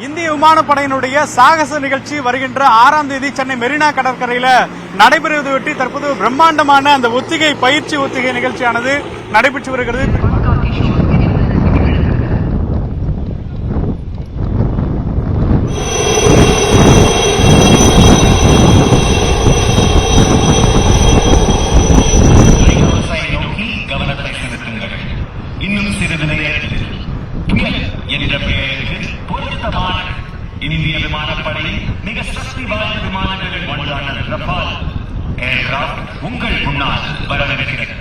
இந்திய விமானப்படையினுடைய சாகச நிகழ்ச்சி வருகின்ற 6ஆம் தேதி சென்னை மெரினா கடற்கரையில நடைபெறுவதையொட்டி தற்போது பிரம்மாண்டமான அந்த ஒத்திகை பயிற்சி ஒத்திகை நிகழ்ச்சியானது நடைபெற்று வருகிறது. இன்னும் சிறிது நேரத்தில் புயல் என்ற பெயருக்கு பொருத்தமான இந்திய விமானப்படை மிக சக்தி வாய்ந்த விமானங்களில் ஒன்றான ரஃபால் ஏர்கிராப்ட் உங்கள் முன்னால் வரவிருக்கிறது.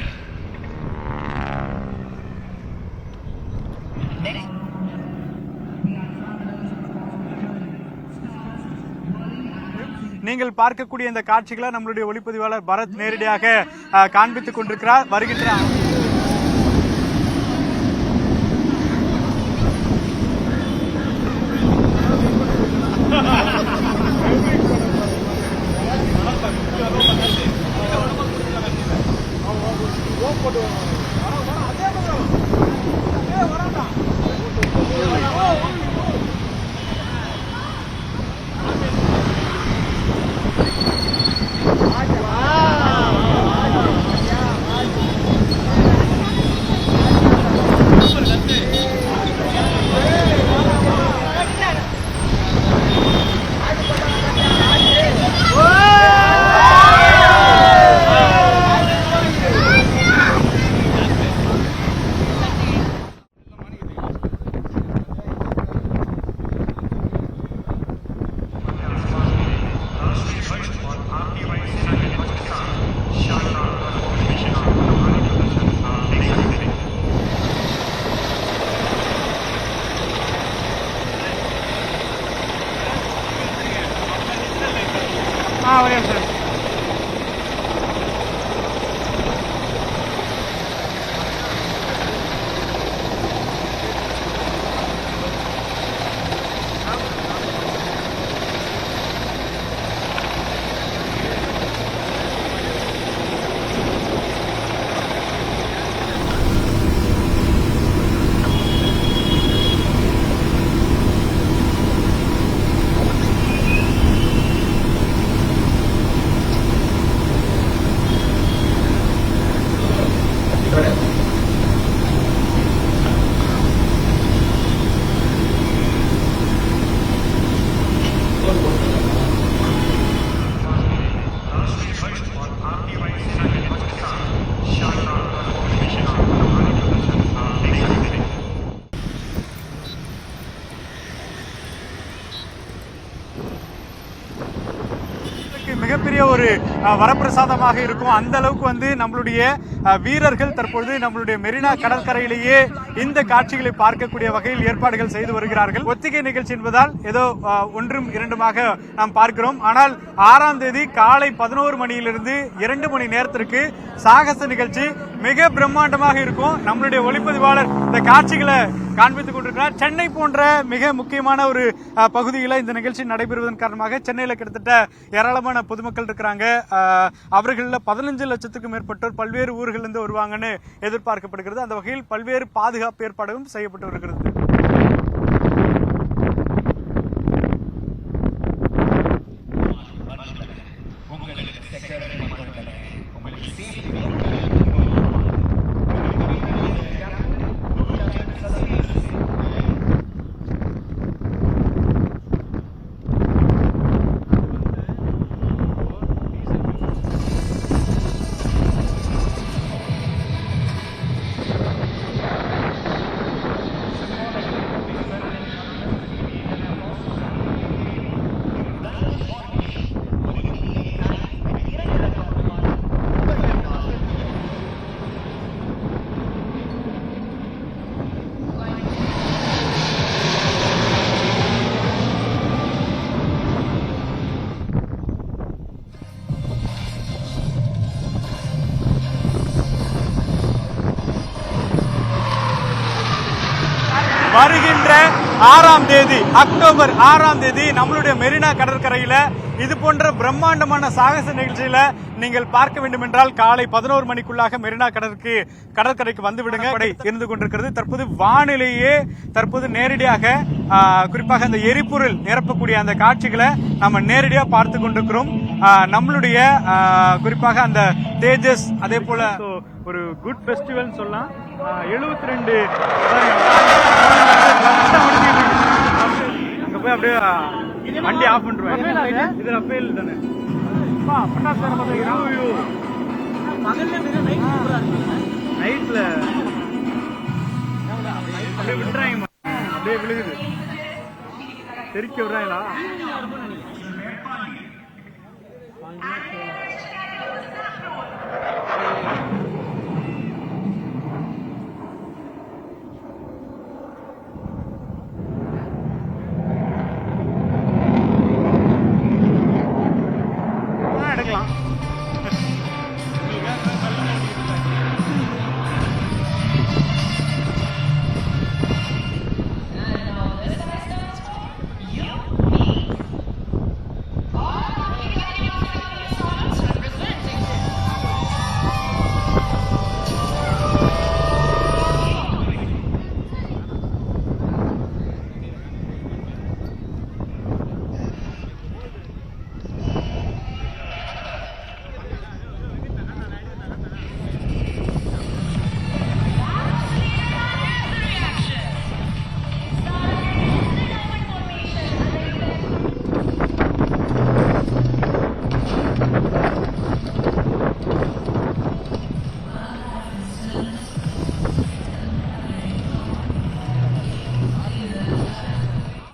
நீங்கள் பார்க்கக்கூடிய இந்த காட்சிகளை நம்மளுடைய ஒளிப்பதிவாளர் பரத் நேரடியாக காண்பித்துக் கொண்டிருக்கிறார். வருகின்ற மிகப்பெரிய ஒரு வரப்பிரசாதமாக இருக்கும். அந்த அளவுக்கு நம்மளுடைய வீரர்கள் தற்பொழுது நம்மளுடைய மெரினா கடற்கரையிலேயே இந்த காட்சிகளை பார்க்கக்கூடிய வகையில் ஏற்பாடுகள் செய்து வருகிறார்கள். ஒத்திகை நிகழ்ச்சி என்பதால் ஏதோ ஒன்றும் இரண்டுமாக நாம் பார்க்கிறோம். ஆனால் 6ஆம் தேதி காலை 11 மணியிலிருந்து 2 மணி நேரத்திற்கு சாகச நிகழ்ச்சி மிக பிரம்மாண்டமாக இருக்கும். நம்மளுடைய ஒளிப்பதிவாளர் இந்த காட்சிகளை காண்பித்துக் கொண்டிருக்கிறார். சென்னை போன்ற மிக முக்கியமான ஒரு பகுதியில் இந்த நிகழ்ச்சி நடைபெறுவதன் காரணமாக சென்னையில் கிட்டத்தட்ட ஏராளமான பொதுமக்கள் இருக்கிறாங்க. அவர்களில் 15 லட்சத்துக்கும் மேற்பட்டோர் பல்வேறு ஊர்களிலிருந்து வருவாங்கன்னு எதிர்பார்க்கப்படுகிறது. அந்த வகையில் பல்வேறு பாதுகாப்பு ஏற்பாடுகளும் செய்யப்பட்டு வருகிறது. 6ஆம் தேதி அக்டோபர் 6ஆம் தேதி நம்மளுடைய மெரினா கடற்கரையில இது போன்ற பிரம்மாண்டமான சாகச நிகழ்ச்சியில நீங்கள் பார்க்க வேண்டும் என்றால் காலை 11 மணிக்குள்ளாக மெரினா கடற்கரைக்கு வந்து விடுங்க. இருந்து கொண்டிருக்கிறது. தற்போது வானிலையே தற்போது நேரடியாக குறிப்பாக அந்த எரிபொருள் நிரப்பக்கூடிய அந்த காட்சிகளை நம்ம நேரடியா பார்த்து கொண்டிருக்கிறோம். நம்மளுடைய குறிப்பாக அந்த தேஜஸ் அதே போல ஒரு குட் ஃபெஸ்டிவல் சொல்லலாம். 72 அங்க போய் அப்படியே வண்டி ஆஃப் பண்ணிருவேன். இது ரஃபேல் தானே நைட்ல அப்படியே விட்டுறாங்க, அப்படியே விழுகுது, தெரிக்க விடுறாங்களா?